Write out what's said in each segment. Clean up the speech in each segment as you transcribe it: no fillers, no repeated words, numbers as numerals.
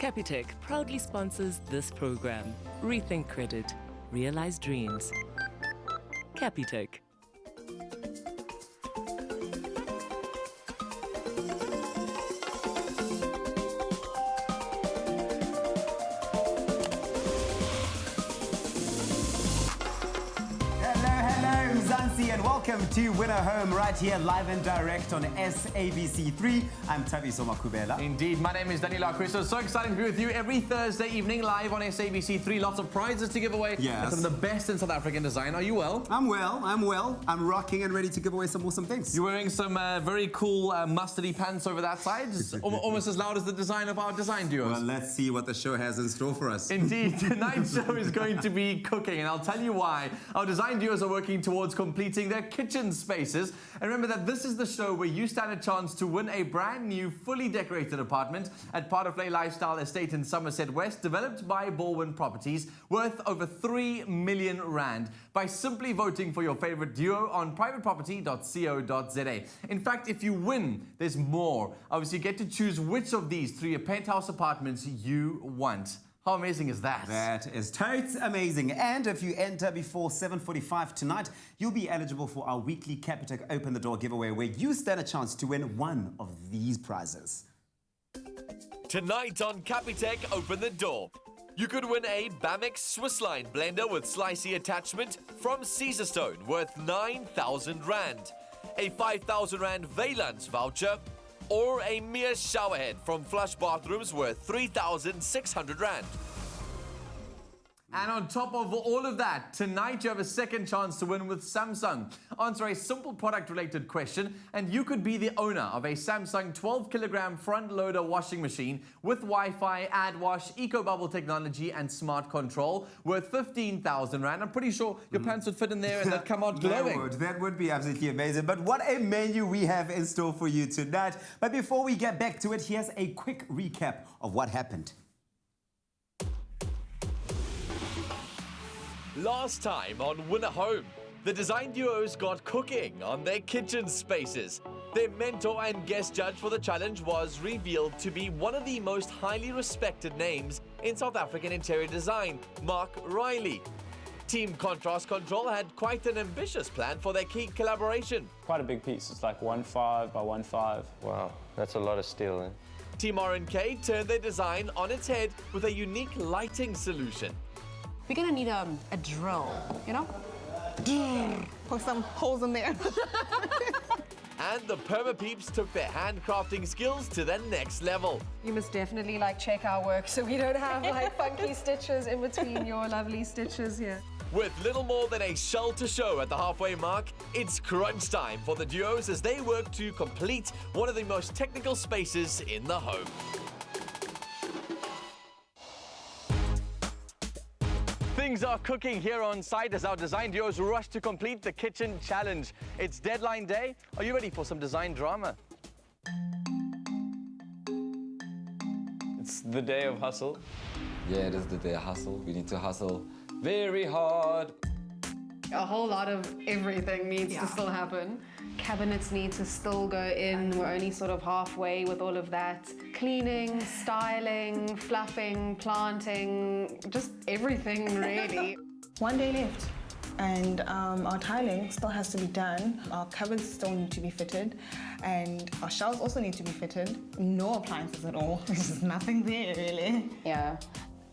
Capitec proudly sponsors this program. Rethink credit. Realize dreams. Capitec. And welcome to Winner Home right here live and direct on SABC3. I'm Tabiso Makubela. Indeed, my name is Daniela Cristo. So excited to be with you every Thursday evening live on SABC3. Lots of prizes to give away. Yes. And some of the best in South African design. Are you well? I'm well. I'm rocking and ready to give away some awesome things. You're wearing some very cool mustardy pants over that side. It's almost as loud as the design of our design duos. Well, let's see what the show has in store for us. Indeed, tonight's show is going to be cooking, and I'll tell you why. Our design duos are working towards completing their kitchen spaces. And remember that this is the show where you stand a chance to win a brand new, fully decorated apartment at Part of Play Lifestyle Estate in Somerset West, developed by Baldwin Properties, worth over 3 million rand, by simply voting for your favorite duo on privateproperty.co.za. In fact, if you win, there's more. Obviously, you get to choose which of these 3 penthouse apartments you want. How amazing is that? That is totes amazing. And if you enter before 7:45 tonight, you'll be eligible for our weekly Capitec Open the Door giveaway, where you stand a chance to win one of these prizes. Tonight on Capitec Open the Door, you could win a Bamex Swiss Line blender with slicey attachment from Caesarstone worth 9,000 rand, a 5,000 rand Valance voucher, or a Mia showerhead from Flush Bathrooms worth 3,600 rand. And on top of all of that, tonight you have a second chance to win with Samsung. Answer a simple product-related question, and you could be the owner of a Samsung 12-kilogram front-loader washing machine with Wi-Fi, AdWash, EcoBubble technology, and smart control worth 15,000 rand. I'm pretty sure your pants would fit in there and they'd come out glowing. That would be absolutely amazing. But what a menu we have in store for you tonight. But before we get back to it, here's a quick recap of what happened. Last time on Winner Home, the design duos got cooking on their kitchen spaces. Their mentor and guest judge for the challenge was revealed to be one of the most highly respected names in South African interior design, Mark Riley. Team Contrast Control had quite an ambitious plan for their key collaboration. Quite a big piece. It's like 1.5 by 1.5. Wow, that's a lot of steel. Eh? Team R&K turned their design on its head with a unique lighting solution. We're gonna need a drill, you know? Put some holes in there. And the Perma Peeps took their handcrafting skills to the next level. You must definitely check our work so we don't have funky stitches in between your lovely stitches here. With little more than a shell to show at the halfway mark, it's crunch time for the duos as they work to complete one of the most technical spaces in the home. Things are cooking here on site as our design duos rush to complete the kitchen challenge. It's deadline day. Are you ready for some design drama? It's the day of hustle. Yeah, it is the day of hustle. We need to hustle very hard. A whole lot of everything needs to still happen. Cabinets need to still go in. We're only sort of halfway with all of that. Cleaning, styling, fluffing, planting, just everything really. One day left, and our tiling still has to be done. Our cupboards still need to be fitted, and our shelves also need to be fitted. No appliances at all. There's just nothing there really. Yeah.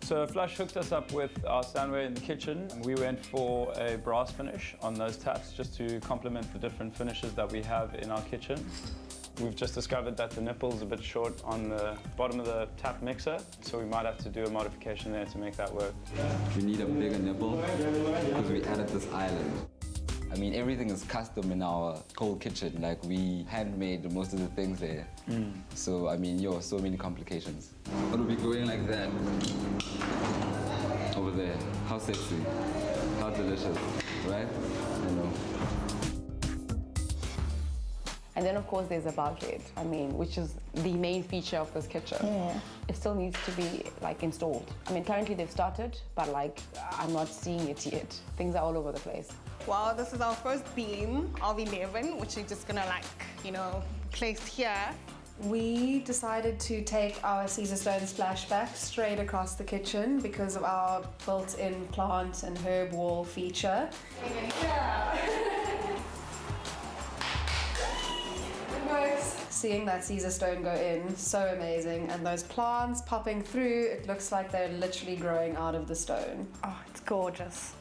So Flush hooked us up with our standware in the kitchen. We went for a brass finish on those taps just to complement the different finishes that we have in our kitchen. We've just discovered that the nipple's a bit short on the bottom of the tap mixer, so we might have to do a modification there to make that work. We need a bigger nipple because we added this island. I mean, everything is custom in our cold kitchen. Like, we handmade most of the things there. So, I mean, so many complications. It'll be going like that. Over there. How sexy. How delicious. Right? I know. And then, of course, there's a bulkhead, which is the main feature of this kitchen. Yeah. It still needs to be, installed. Currently they've started, but, I'm not seeing it yet. Things are all over the place. Well, this is our first beam of 11, which we're just gonna, place here. We decided to take our Caesar stone splashback straight across the kitchen because of our built-in plant and herb wall feature. Seeing that Caesar stone go in, so amazing, and those plants popping through, it looks like they're literally growing out of the stone. Oh, it's gorgeous.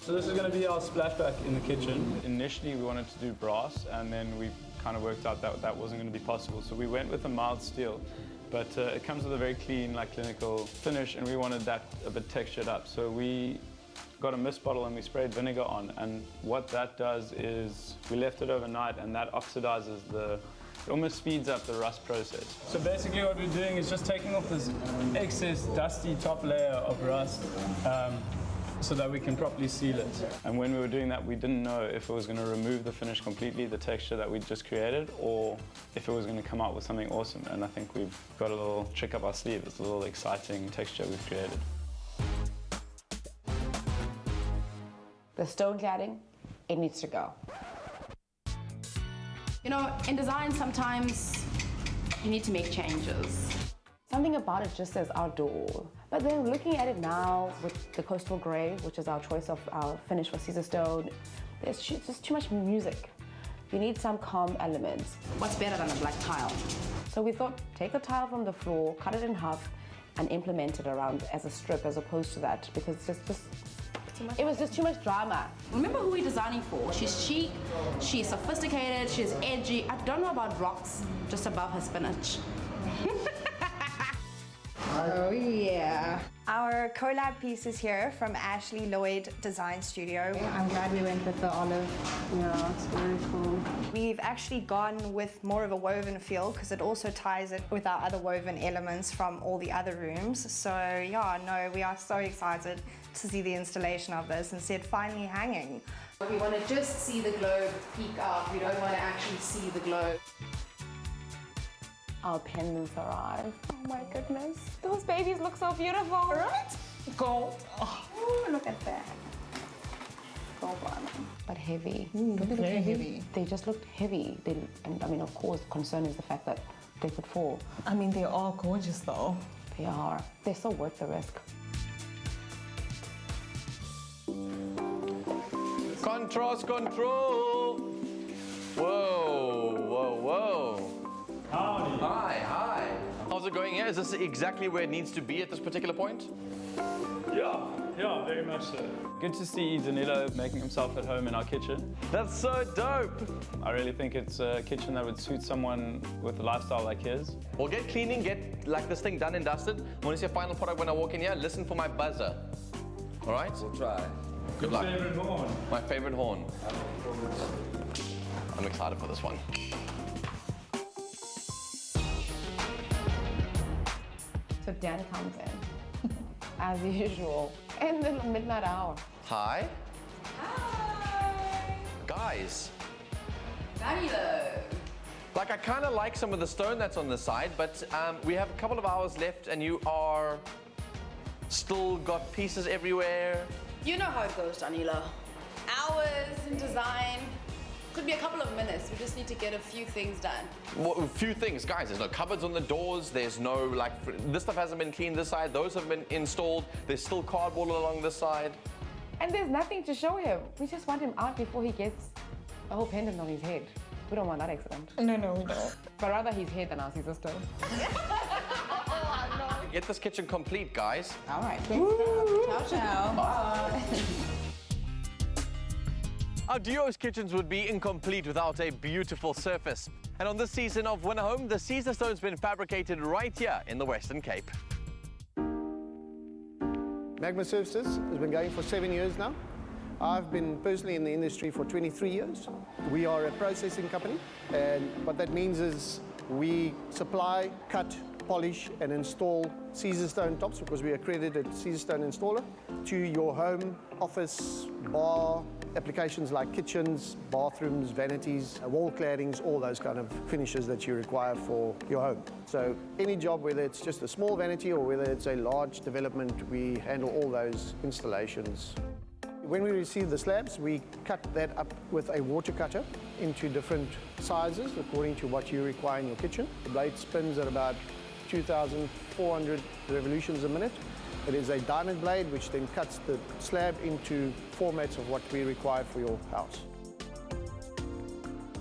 So this is going to be our splashback in the kitchen. Initially we wanted to do brass, and then we kind of worked out that that wasn't going to be possible. So we went with a mild steel, but it comes with a very clean, like clinical finish, and we wanted that a bit textured up. So we got a mist bottle and we sprayed vinegar on, and what that does is we left it overnight, and that oxidizes it almost speeds up the rust process. So basically what we're doing is just taking off this excess dusty top layer of rust so that we can properly seal it. And when we were doing that, we didn't know if it was going to remove the finish completely, the texture that we just created, or if it was going to come out with something awesome. And I think we've got a little trick up our sleeve. It's a little exciting texture we've created. The stone cladding, it needs to go. You know, in design, sometimes you need to make changes. Something about it just says outdoor. But then looking at it now with the coastal grey, which is our choice of our finish for Caesar stone, there's just too much music. You need some calm elements. What's better than a black tile? So we thought, take a tile from the floor, cut it in half, and implement it around as a strip as opposed to that, because it was just too much drama. Remember who we're designing for. She's chic, she's sophisticated, she's edgy. I don't know about rocks just above her spinach. Oh yeah. Our collab piece is here from Ashley Lloyd Design Studio. I'm glad we went with the olive. Yeah, it's very cool. We've actually gone with more of a woven feel because it also ties it with our other woven elements from all the other rooms. So yeah, no, we are so excited to see the installation of this and see it finally hanging. We want to just see the globe peek out. We don't want to actually see the globe. Our pendants arrived. Oh my goodness. Those babies look so beautiful. Right? Gold. Oh, look at that. Gold one. But heavy. Ooh, Don't they look very heavy. They just looked heavy. And I mean, of course, the concern is the fact that they could fall. I mean, they are gorgeous though. They are. They're so worth the risk. Contrast control. Whoa, whoa, whoa. Howdy. Hi. How's it going here? Is this exactly where it needs to be at this particular point? Yeah, very much so. Good to see Danilo making himself at home in our kitchen. That's so dope. I really think it's a kitchen that would suit someone with a lifestyle like his. We'll get cleaning, get like this thing done and dusted. When you see a final product when I walk in here, listen for my buzzer. All right? We'll try. Good luck. Favorite horn? My favorite horn. I'm excited for this one. So Dan comes in, as usual, in the midnight hour. Hi. Hi. Guys. Danilo. Like, I kind of like some of the stone that's on the side, but we have a couple of hours left and you are still got pieces everywhere. You know how it goes, Danilo. Hours in design. Could be a couple of minutes. We just need to get a few things done. Well, a few things, guys. There's no cupboards on the doors. There's no, like, this stuff hasn't been cleaned this side. Those have been installed. There's still cardboard along this side. And there's nothing to show him. We just want him out before he gets a whole pendant on his head. We don't want that accident. No, we don't. But rather his head than our Caesar stone. Get this kitchen complete, guys. All right. Ciao, ciao. Bye. Our duo's kitchens would be incomplete without a beautiful surface. And on this season of Win a Home, the Caesar stone's been fabricated right here in the Western Cape. Magma Surfaces has been going for 7 years now. I've been personally in the industry for 23 years. We are a processing company, and what that means is we supply, cut, polish and install Caesar stone tops, because we are accredited Caesar stone installer, to your home, office, bar, applications like kitchens, bathrooms, vanities, wall claddings, all those kind of finishes that you require for your home. So any job, whether it's just a small vanity or whether it's a large development, we handle all those installations. When we receive the slabs, we cut that up with a water cutter into different sizes according to what you require in your kitchen. The blade spins at about 2,400 revolutions a minute. It is a diamond blade which then cuts the slab into formats of what we require for your house.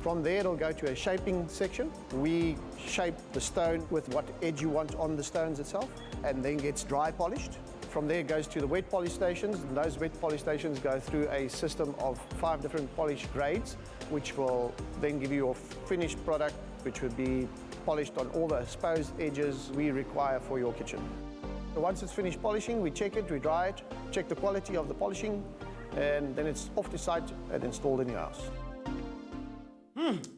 From there it'll go to a shaping section. We shape the stone with what edge you want on the stones itself, and then gets dry polished. From there it goes to the wet polish stations, and those wet polish stations go through a system of 5 different polish grades, which will then give you your finished product, which would be polished on all the exposed edges we require for your kitchen. Once it's finished polishing, we check it, we dry it, check the quality of the polishing, and then it's off to site and installed in your house.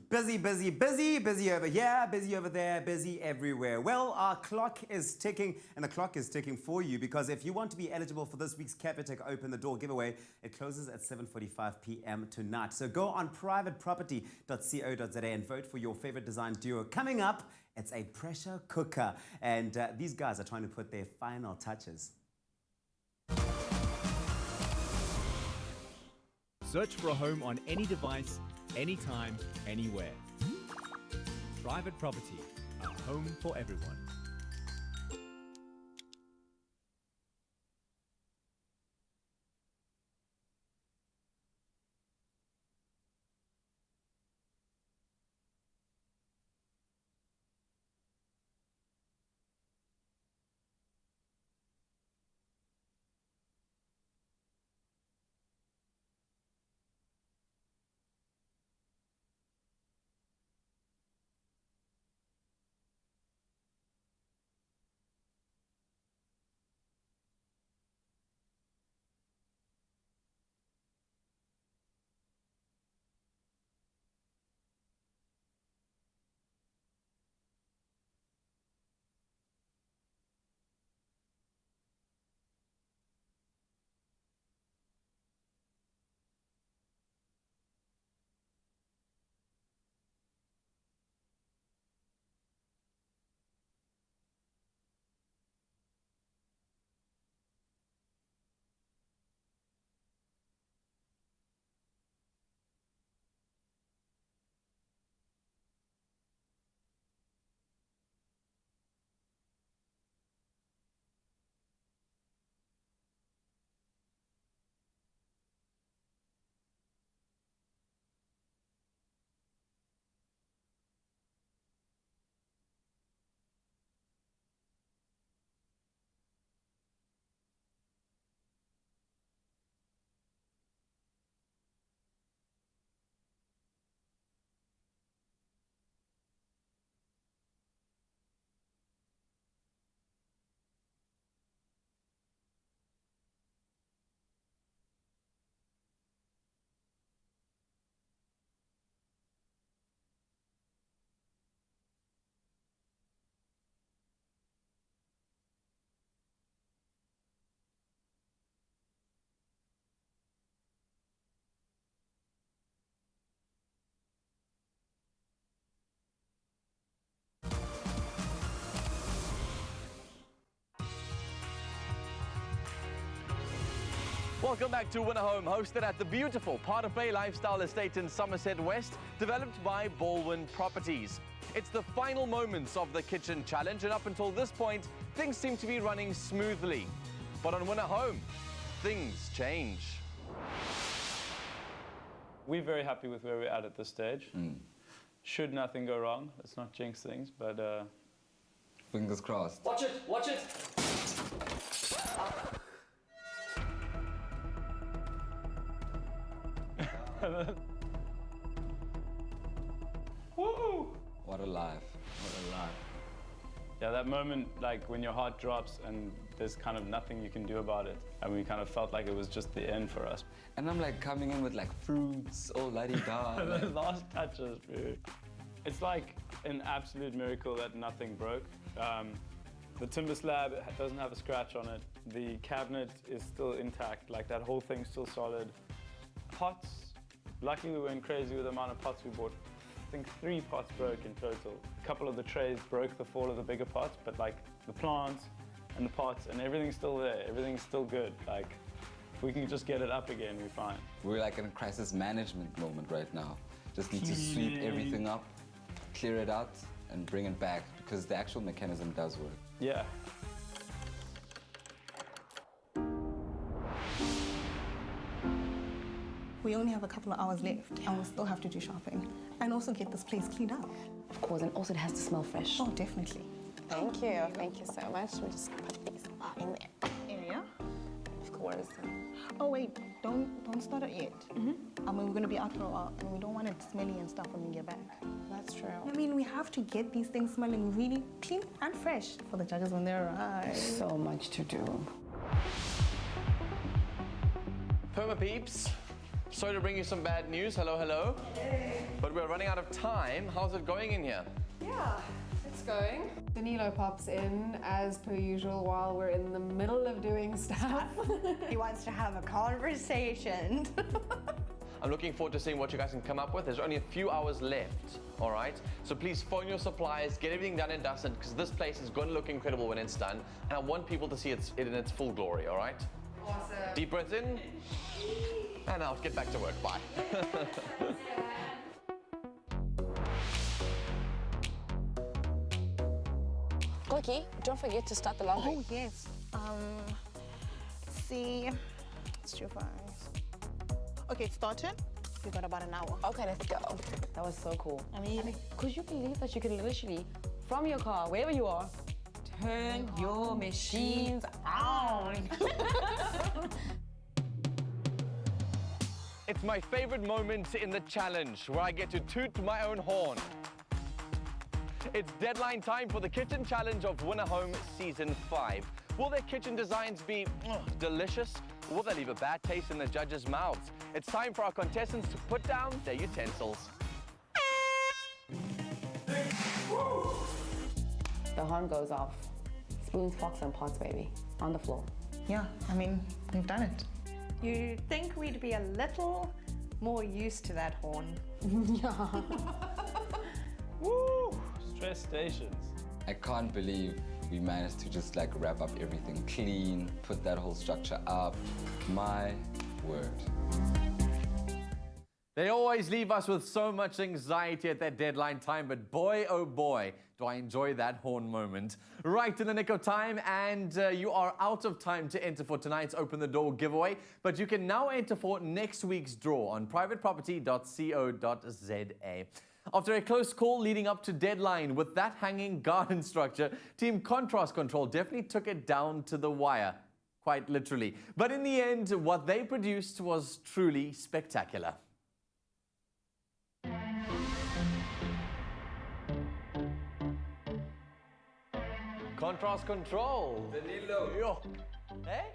Busy, busy, busy, busy over here, busy over there, busy everywhere. Well, our clock is ticking, and the clock is ticking for you, because if you want to be eligible for this week's Capitec Open the Door giveaway, it closes at 7:45 p.m. tonight. So go on privateproperty.co.za and vote for your favorite design duo. Coming up, it's a pressure cooker, and these guys are trying to put their final touches. Search for a home on any device, anytime, anywhere. Private Property, a home for everyone. Welcome back to Win a Home, hosted at the beautiful Part of Bay Lifestyle Estate in Somerset West, developed by Baldwin Properties. It's the final moments of the kitchen challenge, and up until this point, things seem to be running smoothly. But on Win a Home, things change. We're very happy with where we're at this stage. Should nothing go wrong, let's not jinx things, but fingers crossed. Watch it, watch it! Woo! What a life. What a life. Yeah, that moment, like when your heart drops and there's kind of nothing you can do about it. And we kind of felt like it was just the end for us. And I'm like coming in with like fruits, oh la-di-da. The last touches, bro. It's like an absolute miracle that nothing broke. The timber slab doesn't have a scratch on it. The cabinet is still intact, like that whole thing's still solid. Pots, luckily we weren't crazy with the amount of pots we bought. I think 3 pots broke in total. A couple of the trays broke the fall of the bigger pots, but like the plants and the pots and everything's still there. Everything's still good. Like If we can just get it up again, we're fine. We're like in a crisis management moment right now. Just need to sweep everything up, clear it out, and bring it back because the actual mechanism does work. Yeah. We only have a couple of hours left and we still have to do shopping and also get this place cleaned up. Of course, and also it has to smell fresh. Oh, definitely. Thank you so much. We just put these in there. Area. Of course. Oh wait, don't start it yet. I mean, we're gonna be out for a while and we don't want it smelly and stuff when we get back. That's true. I mean, we have to get these things smelling really clean and fresh for the judges when they arrive. So much to do. Perma peeps, sorry to bring you some bad news. Hello, hello. Hey. But we're running out of time. How's it going in here? Yeah, it's going. Danilo pops in as per usual while we're in the middle of doing stuff. He wants to have a conversation. I'm looking forward to seeing what you guys can come up with. There's only a few hours left, all right? So please phone your suppliers, get everything done and dusted, because this place is going to look incredible when it's done, and I want people to see it in its full glory, all right? Awesome. Deep breaths in, and out. Get back to work. Bye. Cookie, don't forget to start the laundry. Oh, yes. Let's see. Let's do five. Okay, it started. We got about an hour. Okay, let's go. That was so cool. I mean, could you believe that you can literally, from your car, wherever you are, turn your machines on? It's my favorite moment in the challenge, where I get to toot my own horn. It's deadline time for the kitchen challenge of Winner Home Season 5. Will their kitchen designs be delicious? Or will they leave a bad taste in the judges' mouths? It's time for our contestants to put down their utensils. The horn goes off. Spoons, forks, and pots, baby. On the floor. Yeah, I mean, we've done it. You'd think we'd be a little more used to that horn. Yeah. Woo! Stress stations. I can't believe we managed to just like wrap up everything clean, put that whole structure up. My word. They always leave us with so much anxiety at that deadline time, but boy, oh boy, do I enjoy that horn moment. Right in the nick of time, and you are out of time to enter for tonight's Open the Door giveaway, but you can now enter for next week's draw on privateproperty.co.za. After a close call leading up to deadline with that hanging garden structure, Team Contrast Control definitely took it down to the wire, quite literally. But in the end, what they produced was truly spectacular. Contrast Control. Danilo. Yo. Hey?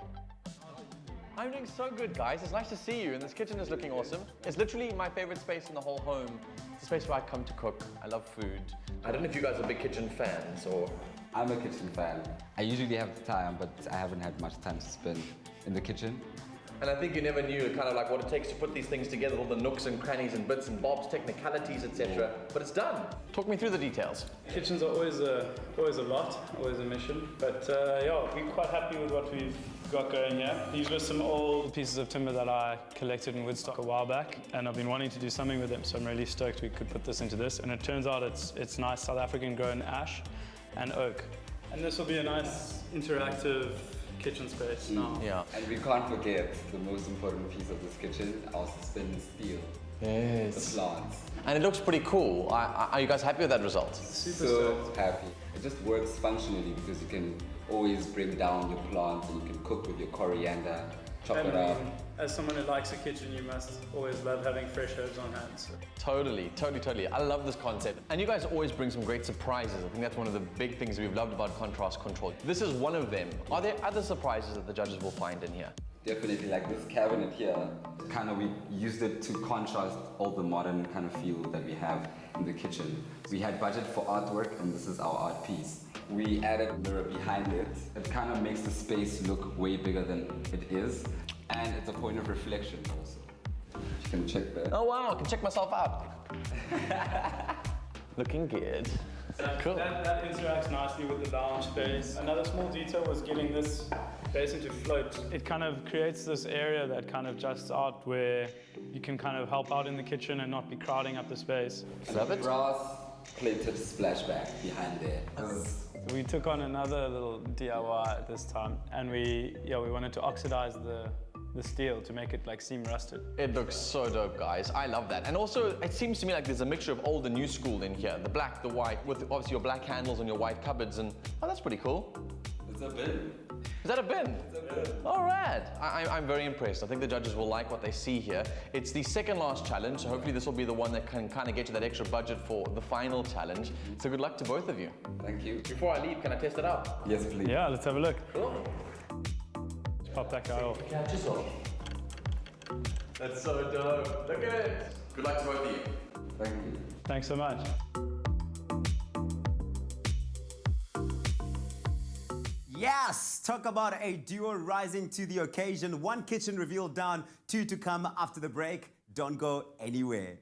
I'm doing so good, guys. It's nice to see you, and this kitchen is looking awesome. It's literally my favorite space in the whole home. It's a space where I come to cook. I love food. I don't know if you guys are big kitchen fans, or... I'm a kitchen fan. I usually have the time, but I haven't had much time to spend in the kitchen. And I think you never knew kind of like what it takes to put these things together, all the nooks and crannies and bits and bobs, technicalities, etc. But it's done. Talk me through the details. Kitchens are always a lot, always a mission. But yeah, we're quite happy with what we've got going here. These were some old pieces of timber that I collected in Woodstock a while back, and I've been wanting to do something with them, so I'm really stoked we could put this into this. And it turns out it's nice South African grown ash and oak. And this will be a nice interactive kitchen space now. Yeah. And we can't forget the most important piece of this kitchen, our suspended steel. Yes. The plants. And it looks pretty cool. Are you guys happy with that result? So happy. It just works functionally because you can always bring down your plants and you can cook with your coriander, chop it up. As someone who likes a kitchen, you must always love having fresh herbs on hand. So. Totally. I love this concept. And you guys always bring some great surprises. I think that's one of the big things we've loved about Contrast Control. This is one of them. Are there other surprises that the judges will find in here? Definitely, like this cabinet here, kind of we used it to contrast all the modern kind of feel that we have in the kitchen. We had budget for artwork, and this is our art piece. We added a mirror behind it. It kind of makes the space look way bigger than it is, and it's a point of reflection also. You can check that. Oh wow, I can check myself out. Looking good. Cool. That interacts nicely with the lounge space. Another small detail was getting this basin to float. It kind of creates this area that kind of juts out where you can kind of help out in the kitchen and not be crowding up the space. Love it. Brass plated splashback behind there. We took on another little DIY this time, and we wanted to oxidize the steel to make it like seem rusted. It looks so dope, guys. I love that. And also, it seems to me like there's a mixture of old and new school in here. The black, the white, with obviously your black handles and your white cupboards. And oh, that's pretty cool. It's a bin. Is that a bin? It's a bin. All right. I'm very impressed. I think the judges will like what they see here. It's the second last challenge, so hopefully this will be the one that can kind of get you that extra budget for the final challenge. So good luck to both of you. Thank you. Before I leave, can I test it out? Yes, please. Yeah, let's have a look. Cool. Let's pop that guy off. Catches off. That's so dope. Look at it. Good luck to both of you. Thank you. Thanks so much. Yes, talk about a duo rising to the occasion. One kitchen reveal down, 2 to come after the break. Don't go anywhere.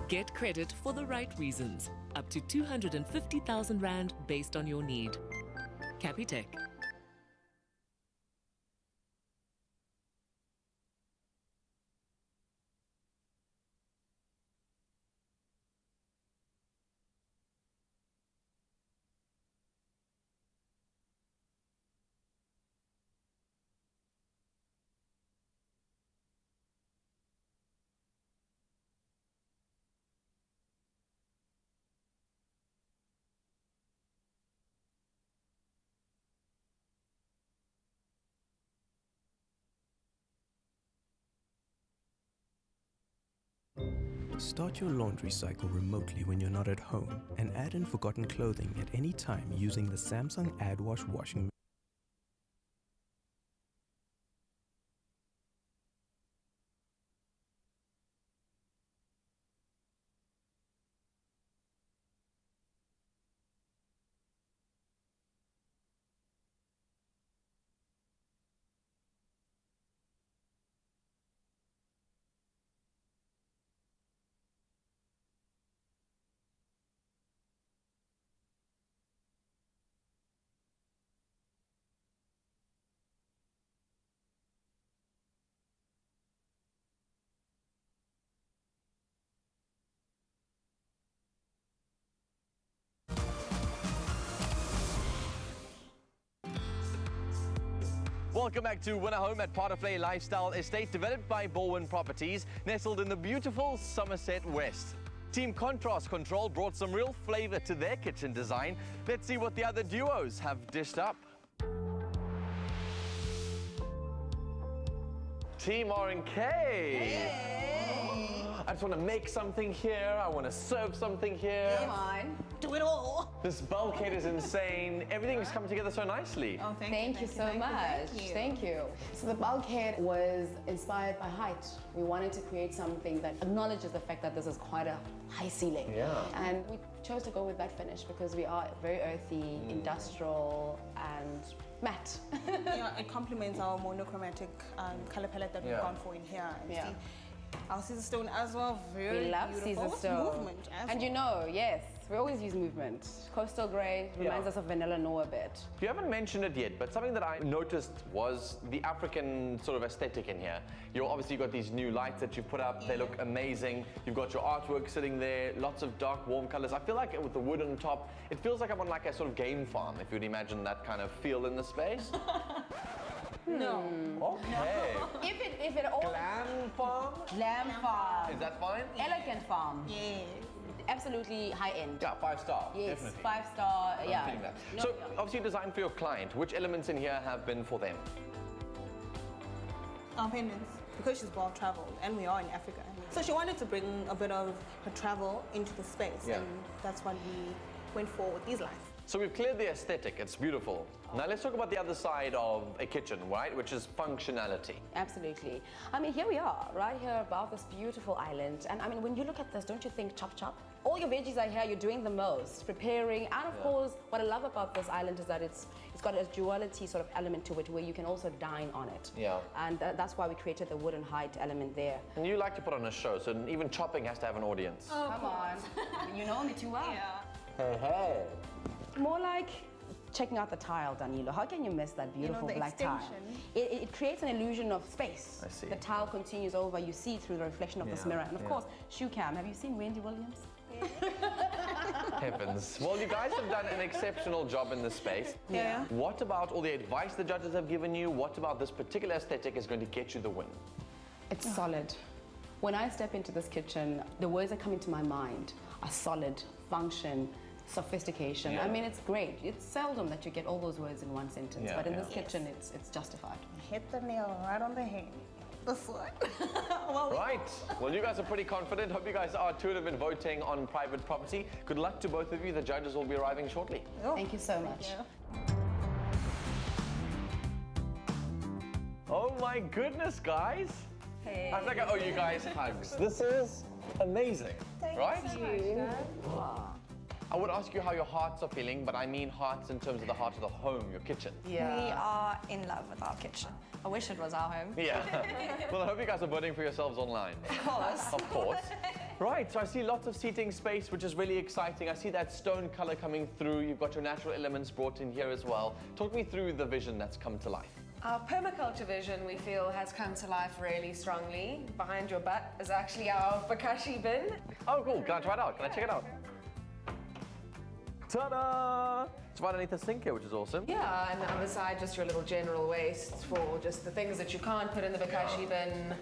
Get credit for the right reasons. Up to 250,000 Rand based on your need. Capitec. Start your laundry cycle remotely when you're not at home and add in forgotten clothing at any time using the Samsung AdWash washing machine. Welcome back to Win a Home at Part of Play Lifestyle Estate, developed by Baldwin Properties, nestled in the beautiful Somerset West. Team Contrast Control brought some real flavor to their kitchen design. Let's see what the other duos have dished up. Team R&K. I just want to make something here. I want to serve something here. Come on. Do it all. This bulkhead is insane. Everything's coming together so nicely. Oh, Thank you so much. Thank you. So the bulkhead was inspired by height. We wanted to create something that acknowledges the fact that this is quite a high ceiling. Yeah. And we chose to go with that finish because we are very earthy, industrial, and matte. Yeah, it complements our monochromatic color palette that we've gone for in here. And see, our Caesar stone as well, very We love beautiful. Caesar stone. Movement as And well. you know, yes, we always use movement. Coastal grey reminds us of Vanilla Noah a bit. You haven't mentioned it yet, but something that I noticed was the African sort of aesthetic in here. You've obviously got these new lights that you've put up. They look amazing. You've got your artwork sitting there, lots of dark, warm colors. I feel like with the wood on top, it feels like I'm on like a sort of game farm, if you'd imagine that kind of feel in the space. No. Okay. If it all Glam farm? Glam farm. Is that fine? Elegant farm. Yeah. Absolutely high end. Yeah, 5-star. Yes, Definitely. 5-star. I'm Yeah. feeling that. No, So, no. obviously designed for your client. Which elements in here have been for them? Our pendants, because she's well traveled and we are in Africa. So she wanted to bring a bit of her travel into the space, Yeah. and that's what we went for with these lights. So we've cleared the aesthetic, it's beautiful. Now let's talk about the other side of a kitchen, right? Which is functionality. Absolutely. I mean, here we are, right here above this beautiful island. And I mean, when you look at this, don't you think chop chop? All your veggies are here, you're doing the most, preparing. And of course, what I love about this island is that it's it's got a duality sort of element to it where you can also dine on it. Yeah. And that's why we created the wooden height element there. And you like to put on a show, so even chopping has to have an audience. Oh, come on. You know me too well. Hey, hey. More like checking out the tile, Danilo. How can you miss that beautiful the black tile? It creates an illusion of space. I see. The tile continues over, you see through the reflection of this mirror. And of course, shoe cam. Have you seen Wendy Williams? Heavens. Well, you guys have done an exceptional job in this space. Yeah. What about all the advice the judges have given you? What about this particular aesthetic is going to get you the win? It's solid. When I step into this kitchen, the words that come into my mind are solid, function, sophistication. Yeah. I mean, it's great. It's seldom that you get all those words in one sentence, Yeah, but in yeah. this kitchen, it's justified. Hit the nail right on the head. This one. Right. Well, you guys are pretty confident. Hope you guys are too. Have been voting on private property. Good luck to both of you. The judges will be arriving shortly. Thank you so much. Oh my goodness, guys. Hey. I was like, oh, you guys hugs. This is amazing, right? I would ask you how your hearts are feeling, but I mean hearts in terms of the heart of the home, your kitchen. We are in love with our kitchen. I wish it was our home. Yeah. Well, I hope you guys are voting for yourselves online. Of course. Of course. Right, so I see lots of seating space, which is really exciting. I see that stone color coming through. You've got your natural elements brought in here as well. Talk me through the vision that's come to life. Our permaculture vision, we feel, has come to life really strongly. Behind your butt is actually our bokashi bin. Oh, cool. Can I try it out? Can I check it out? Ta-da! It's right underneath the sink here, which is awesome. Yeah, and the other side, just your little general waste for just the things that you can't put in the bokashi bin.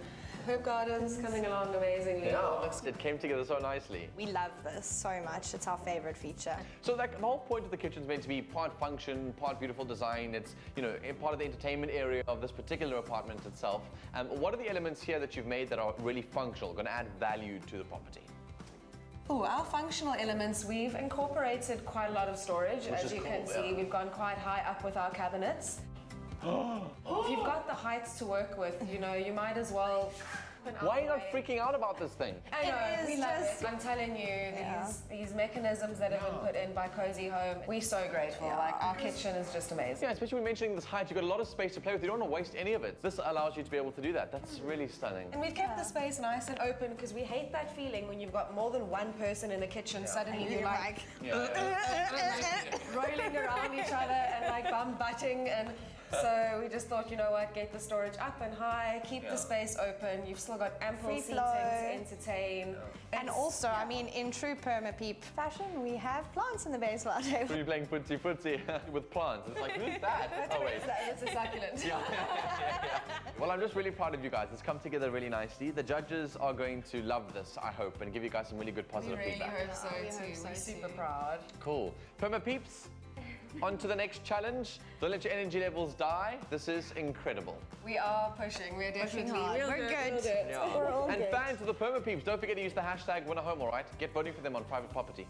Herb gardens coming along amazingly. Yeah, it came together so nicely. We love this so much. It's our favorite feature. So like, the whole point of the kitchen is meant to be part function, part beautiful design. It's, you know, part of the entertainment area of this particular apartment itself. What are the elements here that you've made that are really functional, going to add value to the property? Oh, our functional elements, we've incorporated quite a lot of storage. Which As is you cool, can see, we've gone quite high up with our cabinets. If you've got the heights to work with, you know, you might as well... Why are you not freaking out about this thing? I know, It we is love just- it. I'm telling you, these mechanisms that have been put in by Cozy Home, we're so grateful. Like, our kitchen is just amazing. Yeah, especially when mentioning this height, you've got a lot of space to play with. You don't want to waste any of it. This allows you to be able to do that. That's really stunning. And we've kept the space nice and open because we hate that feeling when you've got more than one person in the kitchen. Suddenly you're like rolling around each other and like bum-butting. And so we just thought, you know what, get the storage up and high, keep the space open. You've still got ample Free seating flow. to entertain. And also, I mean, in true perma-peep fashion, we have plants in the base of our So table. you're playing footsie with plants. It's like, who's that? Oh, wait. It's a succulent. Well, I'm just really proud of you guys. It's come together really nicely. The judges are going to love this, I hope, and give you guys some really good We positive really feedback. hope so too. We're super proud. Cool. Perma peeps, on to the next challenge. Don't let your energy levels die. This is incredible. We are pushing. We're definitely. hard. We're We're good. We'll do it. Yeah. We're all And good. fans of the Perma peeps, don't forget to use the hashtag #WinAHome, all right? Get voting for them on private property.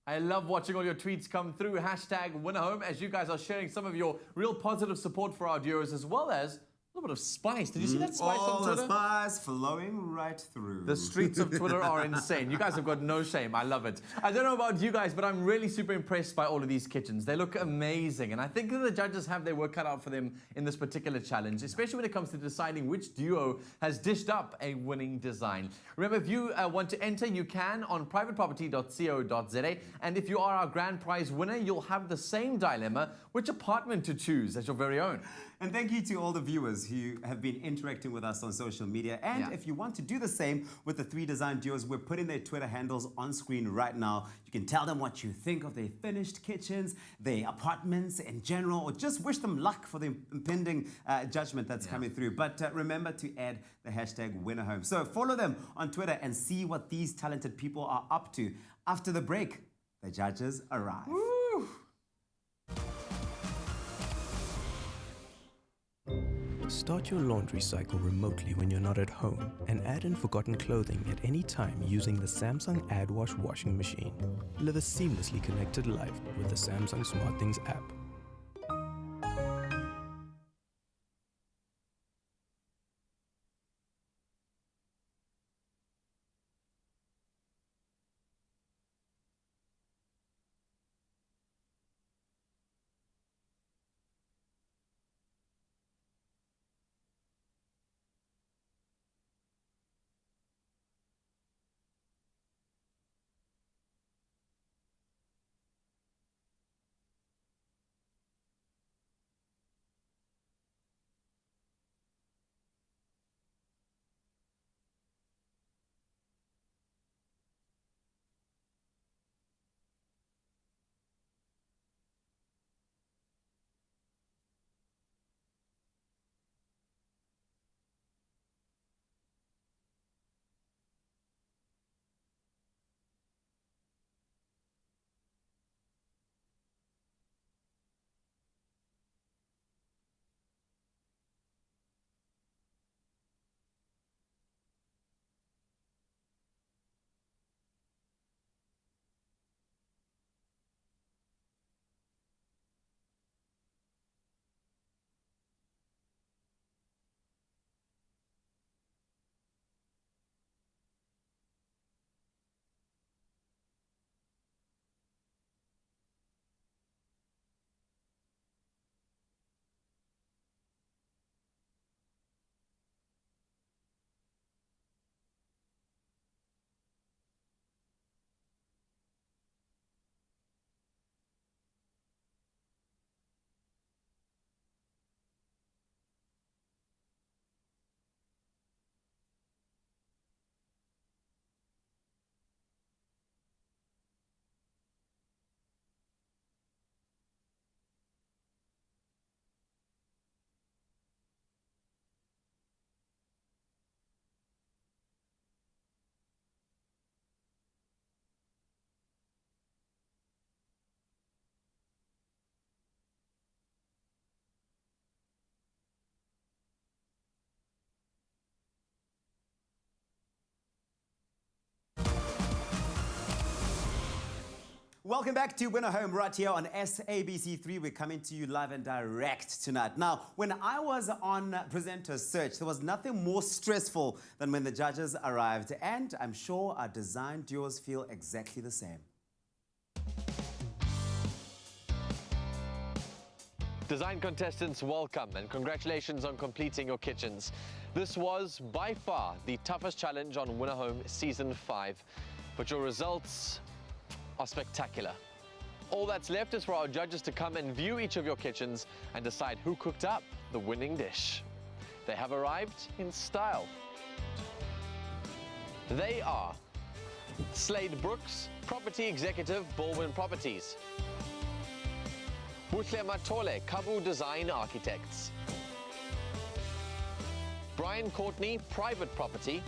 I love watching all your tweets come through. Hashtag #WinAHome as you guys are sharing some of your real positive support for our duos as well as a little bit of spice. Did you see that spice All on Twitter? the spice flowing right through. The streets of Twitter are insane. You guys have got no shame. I love it. I don't know about you guys, but I'm really super impressed by all of these kitchens. They look amazing. And I think that the judges have their work cut out for them in this particular challenge, especially when it comes to deciding which duo has dished up a winning design. Remember, if you want to enter, you can on privateproperty.co.za. And if you are our grand prize winner, you'll have the same dilemma, which apartment to choose as your very own. And thank you to all the viewers who have been interacting with us on social media. And if you want to do the same with the 3 design duos, we're putting their Twitter handles on screen right now. You can tell them what you think of their finished kitchens, their apartments in general, or just wish them luck for the impending judgment that's coming through. But remember to add the hashtag #WinAHome. So follow them on Twitter and see what these talented people are up to. After the break, the judges arrive. Woo! Start your laundry cycle remotely when you're not at home and add in forgotten clothing at any time using the Samsung AdWash washing machine. Live a seamlessly connected life with the Samsung SmartThings app. Welcome back to Winner Home right here on SABC3. We're coming to you live and direct tonight. Now, when I was on presenter search, there was nothing more stressful than when the judges arrived, and I'm sure our design duos feel exactly the same. Design contestants, welcome and congratulations on completing your kitchens. This was by far the toughest challenge on Winner Home Season 5, but your results are spectacular. All that's left is for our judges to come and view each of your kitchens and decide who cooked up the winning dish. They have arrived in style. They are Slade Brooks, Property Executive, Baldwin Properties. Butle Matole, Kabu Design Architects. Brian Courtney, Private Property.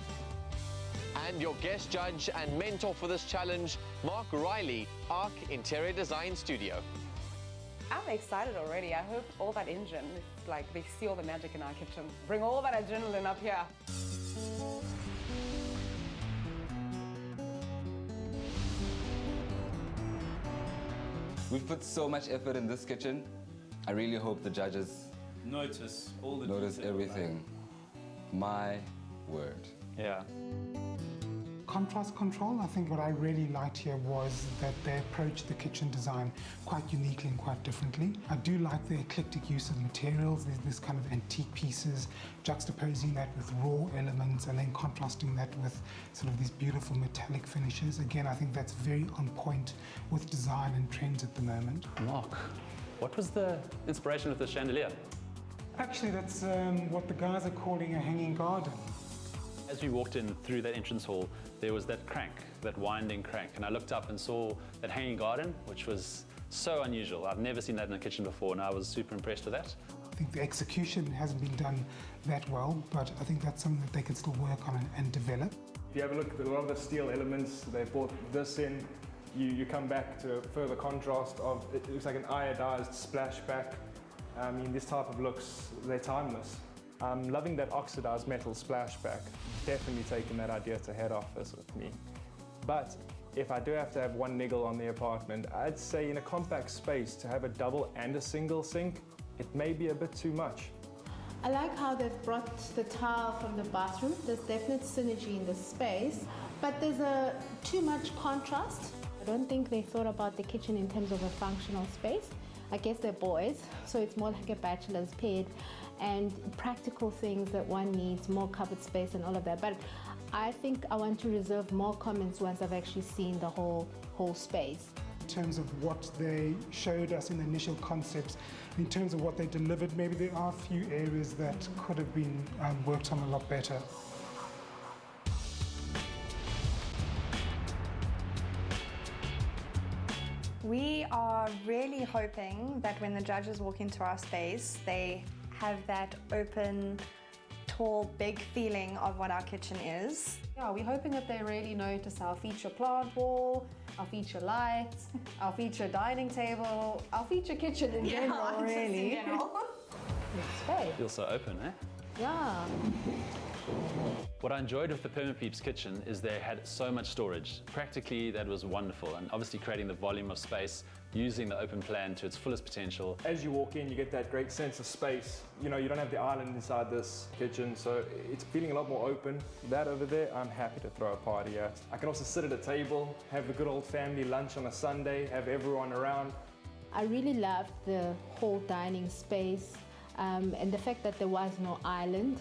And your guest judge and mentor for this challenge, Mark Riley, Arc Interior Design Studio. I'm excited already. I hope all that engine, it's like they see all the magic in our kitchen. Bring all that adrenaline up here. We've put so much effort in this kitchen. I really hope the judges Notice all the notice detail. everything. My word. Yeah. Contrast control, I think what I really liked here was that they approached the kitchen design quite uniquely and quite differently. I do like the eclectic use of materials. There's this kind of antique pieces, juxtaposing that with raw elements and then contrasting that with sort of these beautiful metallic finishes. Again, I think that's very on point with design and trends at the moment. Mark, what was the inspiration of the chandelier? Actually, that's what the guys are calling a hanging garden. As we walked in through that entrance hall, there was that crank, that winding crank, and I looked up and saw that hanging garden, which was so unusual. I've never seen that in a kitchen before, and I was super impressed with that. I think the execution hasn't been done that well, but I think that's something that they can still work on and develop. If you have a look at a lot of the steel elements, they brought this in. You come back to a further contrast of, it looks like an iodized splashback. I mean, this type of looks, they're timeless. I'm loving that oxidized metal splashback. Definitely taking that idea to head office with me. But if I do have to have one niggle on the apartment, I'd say in a compact space to have a double and a single sink, it may be a bit too much. I like how they've brought the tile from the bathroom. There's definite synergy in the space, but there's too much contrast. I don't think they thought about the kitchen in terms of a functional space. I guess they're boys, so it's more like a bachelor's pad, and practical things that one needs, more cupboard space and all of that. But I think I want to reserve more comments once I've actually seen the whole space. In terms of what they showed us in the initial concepts, in terms of what they delivered, maybe there are a few areas that could have been worked on a lot better. We are really hoping that when the judges walk into our space, they have that open, tall, big feeling of what our kitchen is. Yeah, we're hoping that they really notice our feature plant wall, our feature lights, our feature dining table, our feature kitchen in general, really. Space. Feels so open, eh? Yeah. What I enjoyed with the Permapeeps kitchen is they had so much storage. Practically, that was wonderful, and obviously creating the volume of space, using the open plan to its fullest potential. As you walk in, you get that great sense of space. You know, you don't have the island inside this kitchen, so it's feeling a lot more open. That over there, I'm happy to throw a party at. I can also sit at a table, have a good old family lunch on a Sunday, have everyone around. I really loved the whole dining space and the fact that there was no island.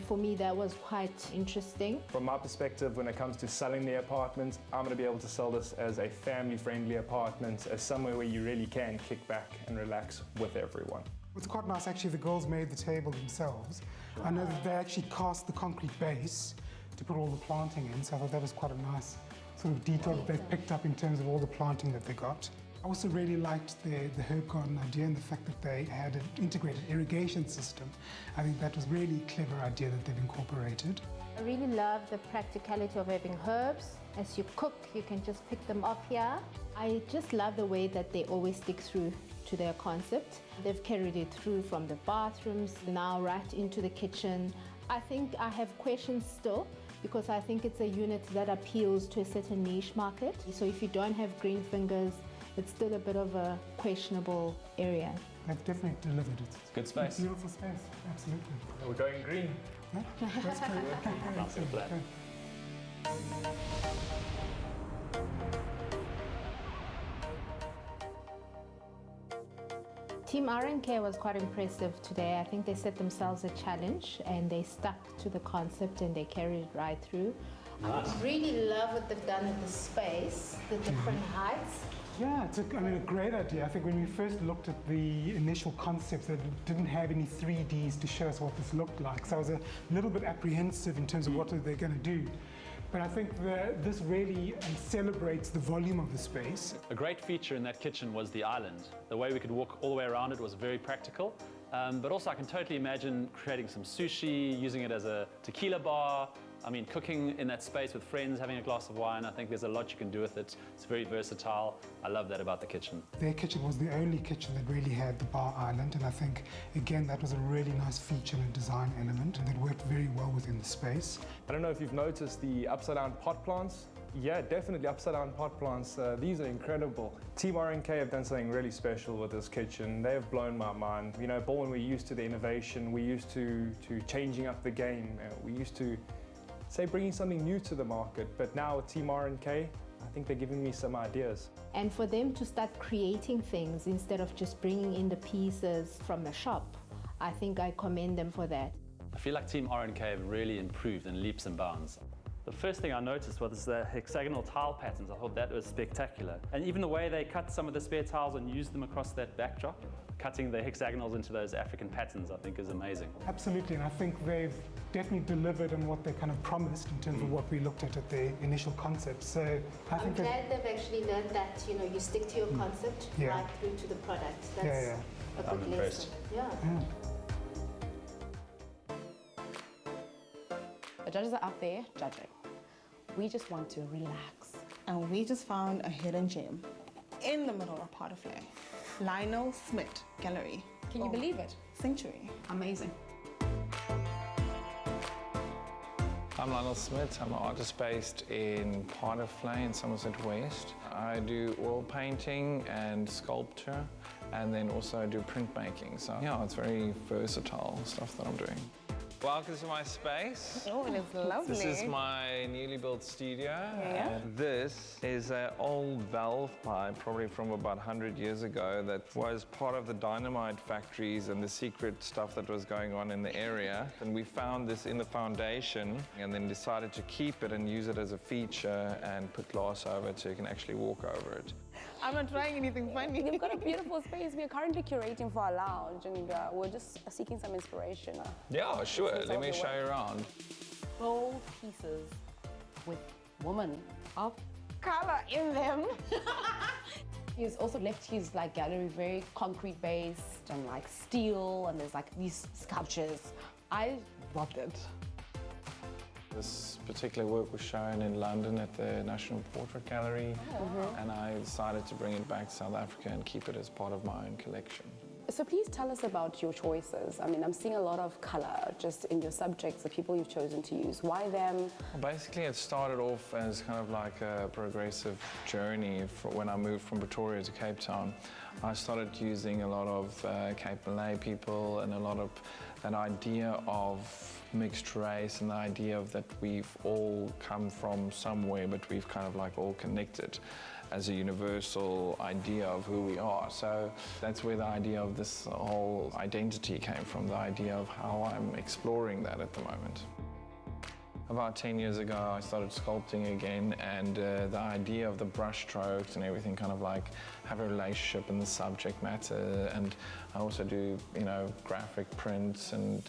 For me, that was quite interesting. From my perspective, when it comes to selling the apartment, I'm going to be able to sell this as a family-friendly apartment, as somewhere where you really can kick back and relax with everyone. What's quite nice, actually, the girls made the table themselves. I know that they actually cast the concrete base to put all the planting in, so I thought that was quite a nice sort of detail that they've picked up in terms of all the planting that they got. I also really liked the herb garden idea and the fact that they had an integrated irrigation system. I think that was really a clever idea that they've incorporated. I really love the practicality of having herbs. As you cook, you can just pick them up here. I just love the way that they always stick through to their concept. They've carried it through from the bathrooms, now right into the kitchen. I think I have questions still because I think it's a unit that appeals to a certain niche market. So if you don't have green fingers, it's still a bit of a questionable area. They've definitely delivered it. It's good space. It's beautiful space, absolutely. We're going green. Yeah, that's great. Sounds like a plan. Team R&K was quite impressive today. I think they set themselves a challenge and they stuck to the concept and they carried it right through. Nice. I really love what they've done with the space, the different heights. Yeah, it's a great idea. I think when we first looked at the initial concepts, that didn't have any 3Ds to show us what this looked like. So I was a little bit apprehensive in terms of what they're going to do. But I think this really celebrates the volume of the space. A great feature in that kitchen was the island. The way we could walk all the way around it was very practical. But also I can totally imagine creating some sushi, using it as a tequila bar. I mean, cooking in that space with friends, having a glass of wine, I think there's a lot you can do with it. It's very versatile. I love that about the kitchen. Their kitchen was the only kitchen that really had the bar island, and I think, again, that was a really nice feature and design element that worked very well within the space. I don't know if you've noticed the upside-down pot plants. Yeah, definitely upside-down pot plants. These are incredible. Team R&K have done something really special with this kitchen. They have blown my mind. You know, Born, we're used to the innovation. We're used to changing up the game. We used to say bringing something new to the market, but now with Team R&K, I think they're giving me some ideas. And for them to start creating things instead of just bringing in the pieces from the shop, I think I commend them for that. I feel like Team R&K have really improved in leaps and bounds. The first thing I noticed was the hexagonal tile patterns. I thought that was spectacular. And even the way they cut some of the spare tiles and used them across that backdrop, cutting the hexagonals into those African patterns, I think is amazing. Absolutely, and I think they've definitely delivered on what they kind of promised in terms of what we looked at the initial concept. So I think I'm glad they've actually learned that, you know, you stick to your concept right through to the product. That's a good lesson. Yeah. The judges are up there judging. We just want to relax. And we just found a hidden gem in the middle of Potterflair. Lionel Smith Gallery. Can you believe it? Sanctuary. Amazing. I'm Lionel Smith. I'm an artist based in Potterflair in Somerset West. I do oil painting and sculpture, and then also I do printmaking. So yeah, it's very versatile stuff that I'm doing. Welcome to my space. Oh, it is lovely. This is my newly built studio. Yeah. And this is an old valve pipe, probably from about 100 years ago, that was part of the dynamite factories and the secret stuff that was going on in the area. And we found this in the foundation and then decided to keep it and use it as a feature and put glass over it so you can actually walk over it. I'm not trying anything funny. We've got a beautiful space. We are currently curating for our lounge and we're just seeking some inspiration. Yeah, sure. Let me show you around. Bold pieces with women of color in them. He's also left his gallery very concrete based and steel, and there's these sculptures. I loved it. This particular work was shown in London at the National Portrait Gallery, and I decided to bring it back to South Africa and keep it as part of my own collection. So please tell us about your choices. I mean, I'm seeing a lot of color just in your subjects, the people you've chosen to use. Why them? Well, basically, it started off as kind of like a progressive journey. When I moved from Pretoria to Cape Town, I started using a lot of Cape Malay people and a lot of that idea of mixed race and the idea of that we've all come from somewhere, but we've kind of all connected as a universal idea of who we are. So that's where the idea of this whole identity came from, the idea of how I'm exploring that at the moment. About 10 years ago, I started sculpting again, and the idea of the brush strokes and everything kind of have a relationship in the subject matter. And I also do, graphic prints, and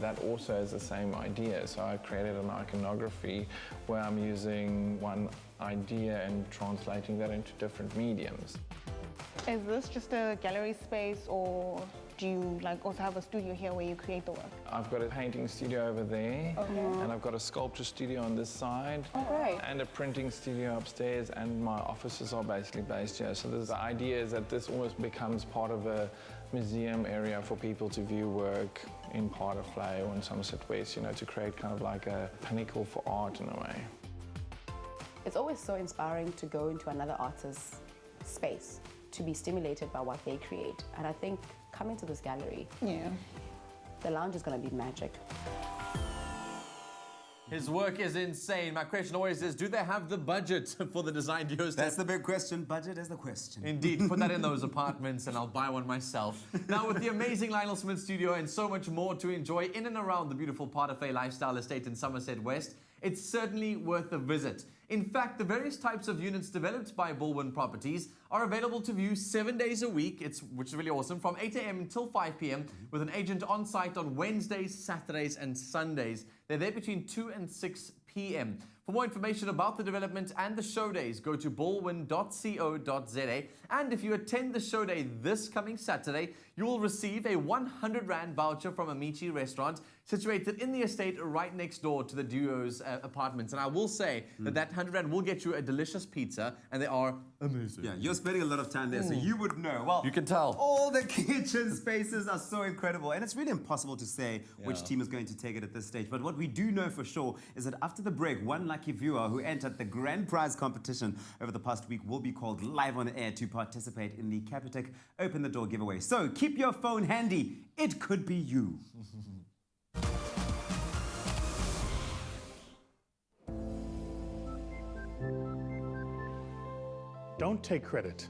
that also is the same idea. So I created an iconography where I'm using one idea and translating that into different mediums. Is this just a gallery space, or do you also have a studio here where you create the work? I've got a painting studio over there, and I've got a sculpture studio on this side, and a printing studio upstairs, and my offices are basically based here. So the idea is that this almost becomes part of a museum area for people to view work in Paardenvlei or in Somerset West, you know, to create kind of like a pinnacle for art in a way. It's always so inspiring to go into another artist's space, to be stimulated by what they create. And I think coming to this gallery, the lounge is going to be magic. His work is insane. My question always is, do they have the budget for the design duos? That's the big question. Budget is the question. Indeed. Put that in those apartments and I'll buy one myself. Now, with the amazing Lionel Smith studio and so much more to enjoy in and around the beautiful Paardenvlei lifestyle estate in Somerset West, it's certainly worth a visit. In fact, the various types of units developed by Bullwind Properties are available to view 7 days a week, which is really awesome, from 8 a.m. until 5 p.m. with an agent on site on Wednesdays, Saturdays and Sundays. They're there between 2 and 6 p.m. For more information about the development and the show days, go to bullwind.co.za. And if you attend the show day this coming Saturday, you will receive a 100 Rand voucher from Amici restaurant situated in the estate right next door to the duo's apartments. And I will say that 100 Rand will get you a delicious pizza, and they are amazing. Yeah, you're spending a lot of time there, so you would know. Well, you can tell. All the kitchen spaces are so incredible, and it's really impossible to say which team is going to take it at this stage. But what we do know for sure is that after the break, one lucky viewer who entered the grand prize competition over the past week will be called live on air to participate in the Capitec Open the Door giveaway. So keep your phone handy. It could be you. Don't take credit.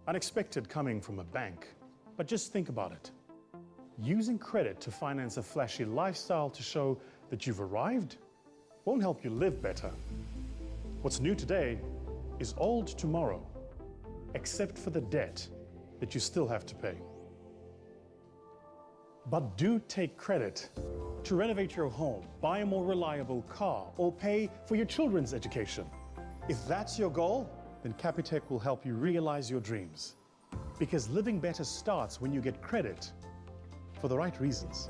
Unexpected coming from a bank. But just think about it. Using credit to finance a flashy lifestyle to show that you've arrived won't help you live better. What's new today is old tomorrow, except for the debt that you still have to pay. But do take credit to renovate your home, buy a more reliable car, or pay for your children's education. If that's your goal, then Capitec will help you realize your dreams. Because living better starts when you get credit for the right reasons.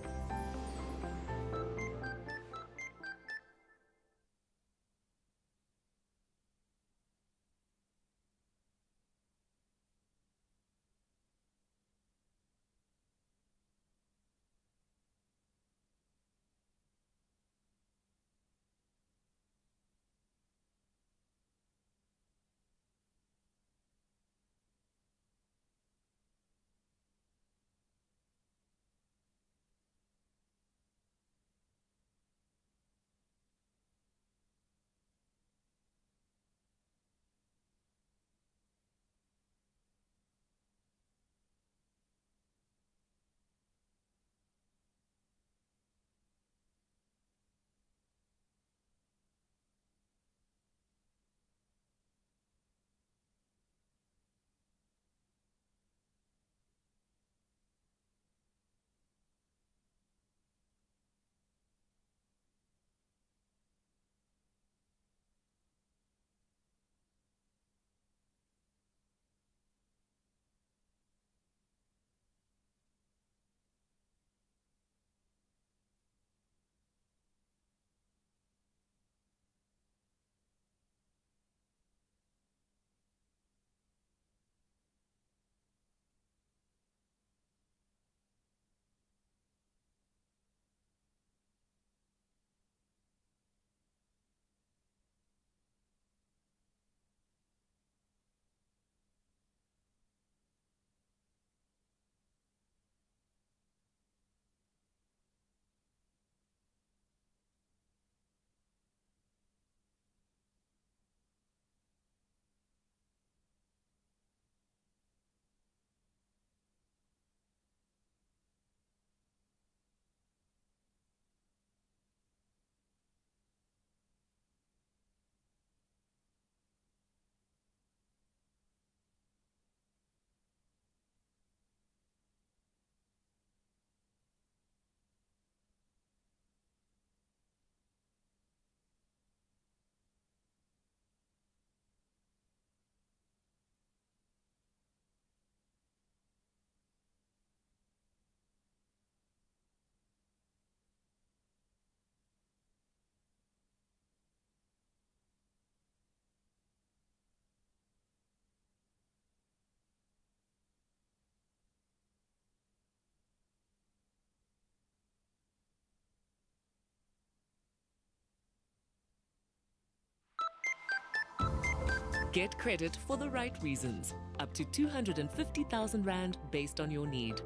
Get credit for the right reasons. Up to 250,000 Rand based on your need.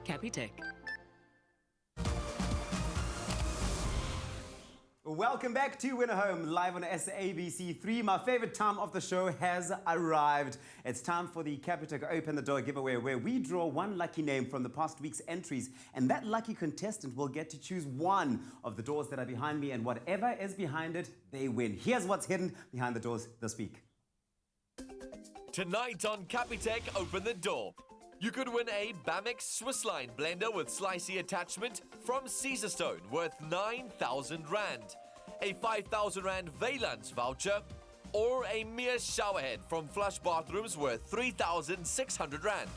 Capitec. Welcome back to Win a Home, live on SABC3. My favorite time of the show has arrived. It's time for the Capitec Open the Door giveaway, where we draw one lucky name from the past week's entries, and that lucky contestant will get to choose one of the doors that are behind me, and whatever is behind it, they win. Here's what's hidden behind the doors this week. Tonight on Capitec Open the Door, you could win a Bamex Swiss Line blender with slicey attachment from Caesarstone worth 9,000 Rand, a 5,000 Rand Valance voucher, or a mere showerhead from Flush Bathrooms worth 3,600 Rand.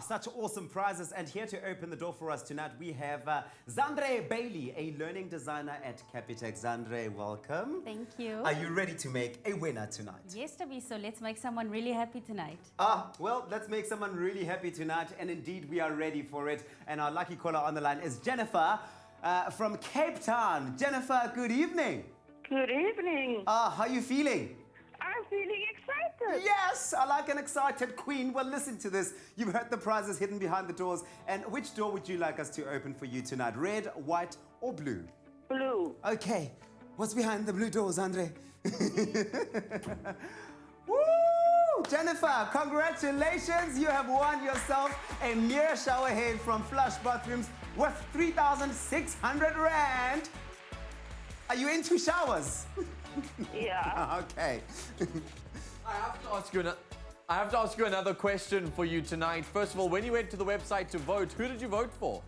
Such awesome prizes. And here to open the door for us tonight, we have Zandre Bailey, a learning designer at Capitec. Zandre, welcome. Thank you. Are you ready to make a winner tonight? Yes, Tabi, so let's make someone really happy tonight. Well, let's make someone really happy tonight. And indeed, we are ready for it. And our lucky caller on the line is Jennifer from Cape Town. Jennifer, good evening. Good evening. How are you feeling? I'm feeling excited. Yes, I like an excited queen. Well, listen to this. You've heard the prizes hidden behind the doors. And which door would you like us to open for you tonight? Red, white, or blue? Blue. Okay. What's behind the blue doors, Andre? Woo! Jennifer, congratulations. You have won yourself a mirror shower head from Flush Bathrooms worth 3,600 Rand. Are you into showers? Yeah. Okay. I have to ask you another question for you tonight. First of all, when you went to the website to vote, who did you vote for?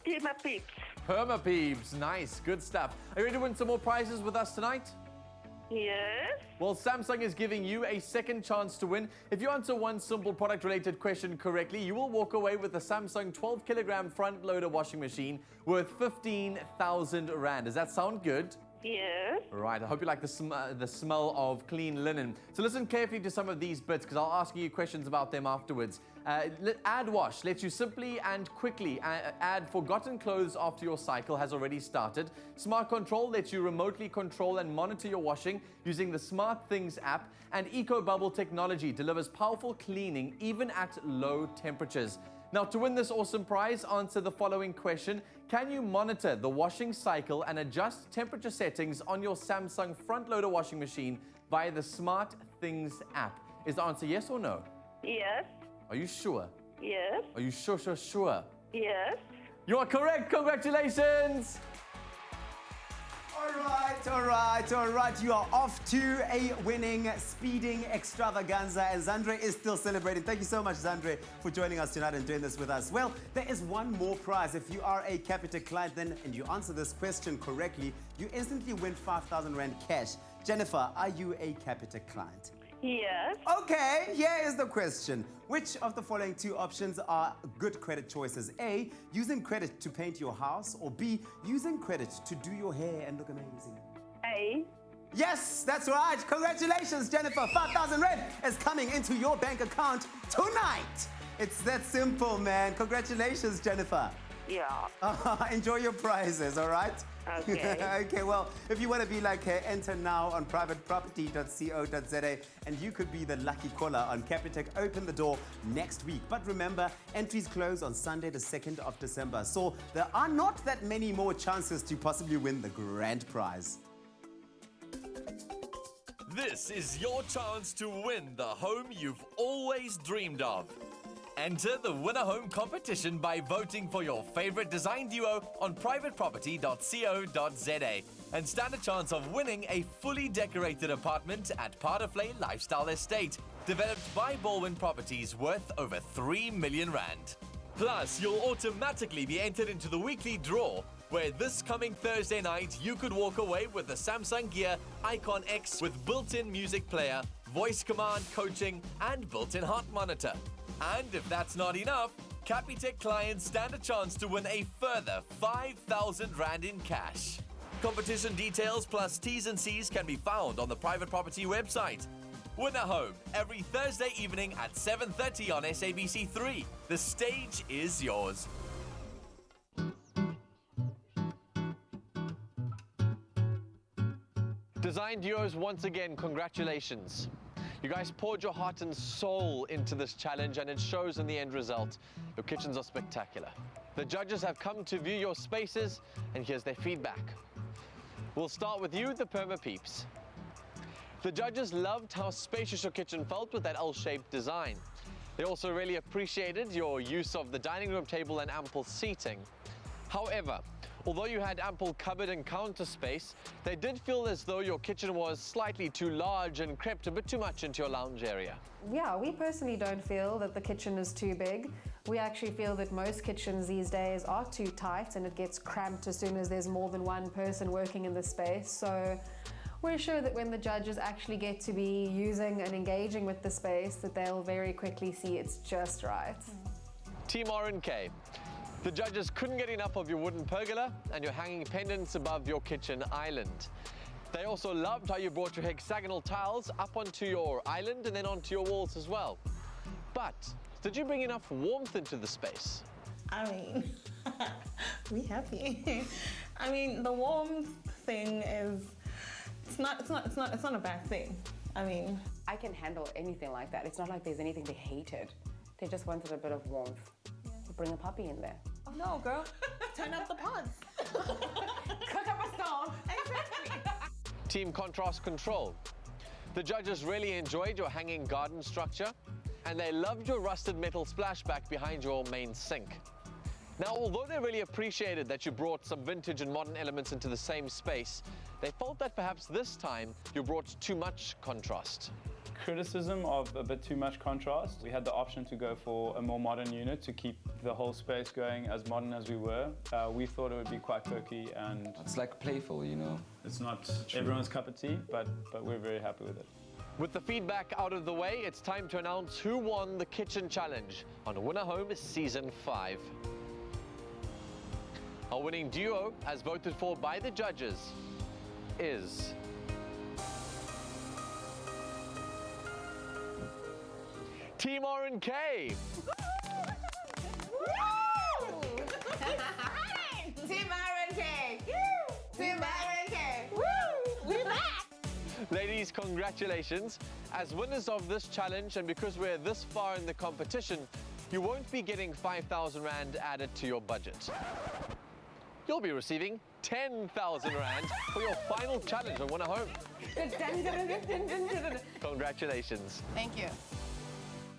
Perma Peeps. Perma Peeps. Nice. Good stuff. Are you ready to win some more prizes with us tonight? Yes. Well, Samsung is giving you a second chance to win. If you answer one simple product-related question correctly, you will walk away with the Samsung 12-kilogram front-loader washing machine worth 15,000 Rand. Does that sound good? Yes. Right, I hope you like the smell of clean linen. So listen carefully to some of these bits because I'll ask you questions about them afterwards. Add wash lets you simply and quickly add forgotten clothes after your cycle has already started. Smart control lets you remotely control and monitor your washing using the Smart Things app. And Eco Bubble technology delivers powerful cleaning even at low temperatures. Now, to win this awesome prize, answer the following question. Can you monitor the washing cycle and adjust temperature settings on your Samsung front-loader washing machine via the Smart Things app? Is the answer yes or no? Yes. Are you sure? Yes. Are you sure? Yes. You are correct. Congratulations. All right. You are off to a winning speeding extravaganza, and Zandre is still celebrating. Thank you so much, Zandre, for joining us tonight and doing this with us. Well, there is one more prize. If you are a Capitec client and you answer this question correctly, you instantly win 5,000 Rand cash. Jennifer, are you a Capitec client? Yes. Okay, here is the question. Which of the following two options are good credit choices? A, using credit to paint your house, or B, using credit to do your hair and look amazing? A. Yes, that's right. Congratulations, Jennifer. 5,000 Rand is coming into your bank account tonight. It's that simple, man. Congratulations, Jennifer. Yeah. Enjoy your prizes, all right? Okay. Okay, well, if you want to be like her, enter now on privateproperty.co.za and you could be the lucky caller on Capitec Open the Door next week. But remember, entries close on Sunday, the 2nd of December. So there are not that many more chances to possibly win the grand prize. This is your chance to win the home you've always dreamed of. Enter the Win a Home competition by voting for your favorite design duo on privateproperty.co.za and stand a chance of winning a fully decorated apartment at Parterflay Lifestyle Estate, developed by Baldwin Properties worth over 3 million Rand. Plus, you'll automatically be entered into the weekly draw, where this coming Thursday night you could walk away with the Samsung Gear Icon X with built-in music player, voice command coaching, and built-in heart monitor. And if that's not enough, Capitec clients stand a chance to win a further 5,000 Rand in cash. Competition details plus T's and C's can be found on the Private Property website. Win a home every Thursday evening at 7:30 on SABC3. The stage is yours. Design Design Duos, once again, congratulations. You guys poured your heart and soul into this challenge, and it shows in the end result. Your kitchens are spectacular. The judges have come to view your spaces, and here's their feedback. We'll start with you, the Perma Peeps. The judges loved how spacious your kitchen felt with that L-shaped design. They also really appreciated your use of the dining room table and ample seating. However, although you had ample cupboard and counter space, they did feel as though your kitchen was slightly too large and crept a bit too much into your lounge area. Yeah, we personally don't feel that the kitchen is too big. We actually feel that most kitchens these days are too tight and it gets cramped as soon as there's more than one person working in the space. So we're sure that when the judges actually get to be using and engaging with the space, that they'll very quickly see it's just right. Team R&K. The judges couldn't get enough of your wooden pergola and your hanging pendants above your kitchen island. They also loved how you brought your hexagonal tiles up onto your island and then onto your walls as well. But did you bring enough warmth into the space? I mean, we happy. I mean, the warmth thing is, it's not a bad thing. I mean, I can handle anything like that. It's not like there's anything they hated. They just wanted a bit of warmth. Bring a puppy in there. Oh no, girl. Turn up the pods. Cook up a stove. Exactly. Team Contrast Control. The judges really enjoyed your hanging garden structure, and they loved your rusted metal splashback behind your main sink. Now, although they really appreciated that you brought some vintage and modern elements into the same space, they felt that perhaps this time you brought too much contrast. Criticism of a bit too much contrast. We had the option to go for a more modern unit to keep the whole space going as modern as we were. We thought it would be quite quirky and... It's like playful, you know? It's not everyone's cup of tea, but we're very happy with it. With the feedback out of the way, it's time to announce who won the Kitchen Challenge on Winner Home Season 5. Our winning duo, as voted for by the judges, is... Team R&K. Team R&K. Team R&K. We're back. Ladies, congratulations. As winners of this challenge, and because we're this far in the competition, you won't be getting 5,000 Rand added to your budget. You'll be receiving 10,000 Rand for your final challenge on Winner Home. Congratulations. Thank you.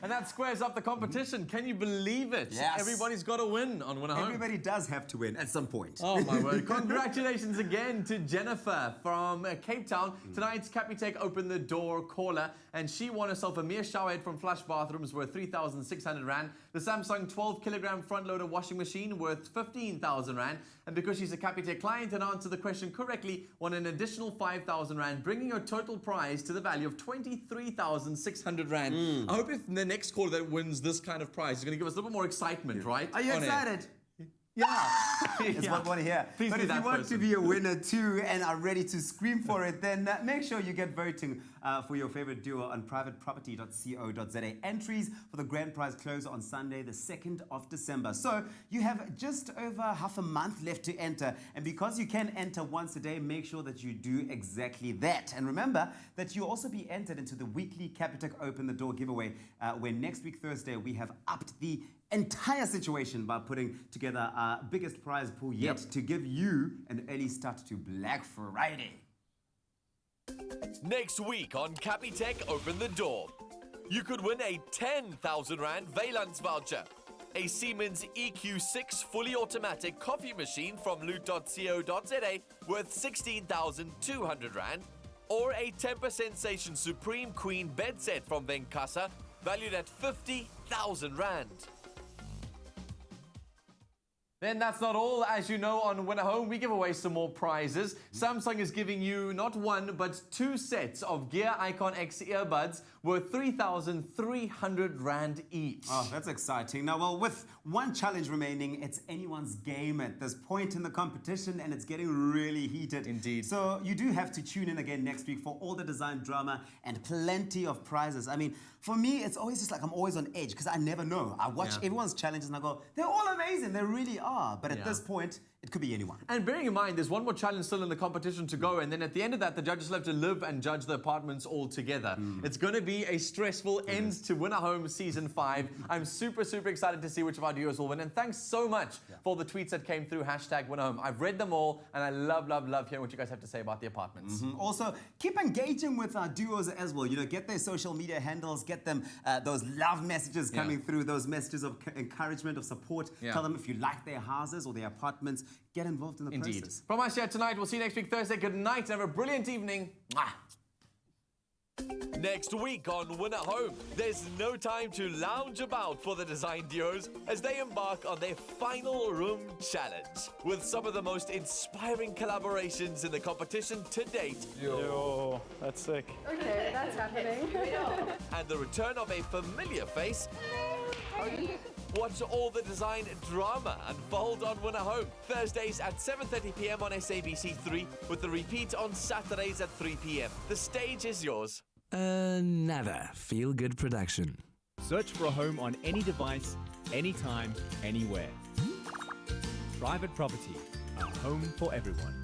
And that squares up the competition. Can you believe it? Yes. Everybody's got to win on Winner Home. Everybody does have to win at some point. Oh my word. Congratulations again to Jennifer from Cape Town. Tonight's Capitec Open the Door caller, and she won herself a mere shower head from Flush Bathrooms worth 3,600 Rand, the Samsung 12-kilogram front-loader washing machine worth 15,000 Rand, and because she's a Capitec client and answered the question correctly, won an additional 5,000 Rand, bringing her total prize to the value of 23,600 Rand. I hope if the next caller that wins this kind of prize is going to give us a little bit more excitement, right? Are you On air. excited? Yeah. It's what I want to hear. Please but be if that you want person. to be a winner too and are ready to scream for it, then make sure you get voting for your favorite duo on privateproperty.co.za. Entries for the grand prize close on Sunday, the 2nd of December. So you have just over half a month left to enter. And because you can enter once a day, make sure that you do exactly that. And remember that you'll also be entered into the weekly Capitec Open the Door giveaway, where next week, Thursday, we have upped the entire situation by putting together our biggest prize pool yet to give you an early start to Black Friday. Next week on Capitec Open the Door, you could win a 10,000 Rand Valence voucher, a Siemens EQ6 fully automatic coffee machine from loot.co.za worth 16,200 Rand, or a Temper Sensation Supreme Queen bed set from Venkasa valued at 50,000 Rand. Then that's not all. As you know, on Winner Home, we give away some more prizes. Samsung is giving you not one, but 2 sets of Gear Icon X earbuds worth 3,300 Rand each. Oh, that's exciting. Now, well, with one challenge remaining, it's anyone's game at this point in the competition, and it's getting really heated. Indeed. So you do have to tune in again next week for all the design drama and plenty of prizes. I mean, for me, it's always just like I'm always on edge because I never know. I watch everyone's challenges and I go, they're all amazing. They really are. But at this point, It could be anyone. And bearing in mind, there's one more challenge still in the competition to go, and then at the end of that, the judges will have to live and judge the apartments all together. It's going to be a stressful end to Win a Home Season 5. I'm super, super excited to see which of our duos will win, and thanks so much for the tweets that came through, #WinAHome. I've read them all, and I love, love, love hearing what you guys have to say about the apartments. Also, keep engaging with our duos as well. You know, get their social media handles, get them those love messages coming through, those messages of encouragement, of support. Tell them if you like their houses or their apartments, get involved in the process. From us here tonight, we'll see you next week, Thursday. Good night and have a brilliant evening. Mwah. Next week on Win at Home, there's no time to lounge about for the design duos as they embark on their final room challenge with some of the most inspiring collaborations in the competition to date. Yo, that's sick. Okay, that's happening. And the return of a familiar face. Watch all the design drama unfold on Win at Home, Thursdays at 7:30 p.m. on SABC3, with the repeat on Saturdays at 3 p.m. The stage is yours. Another feel-good production. Search for a home on any device, anytime, anywhere. Private Property, a home for everyone.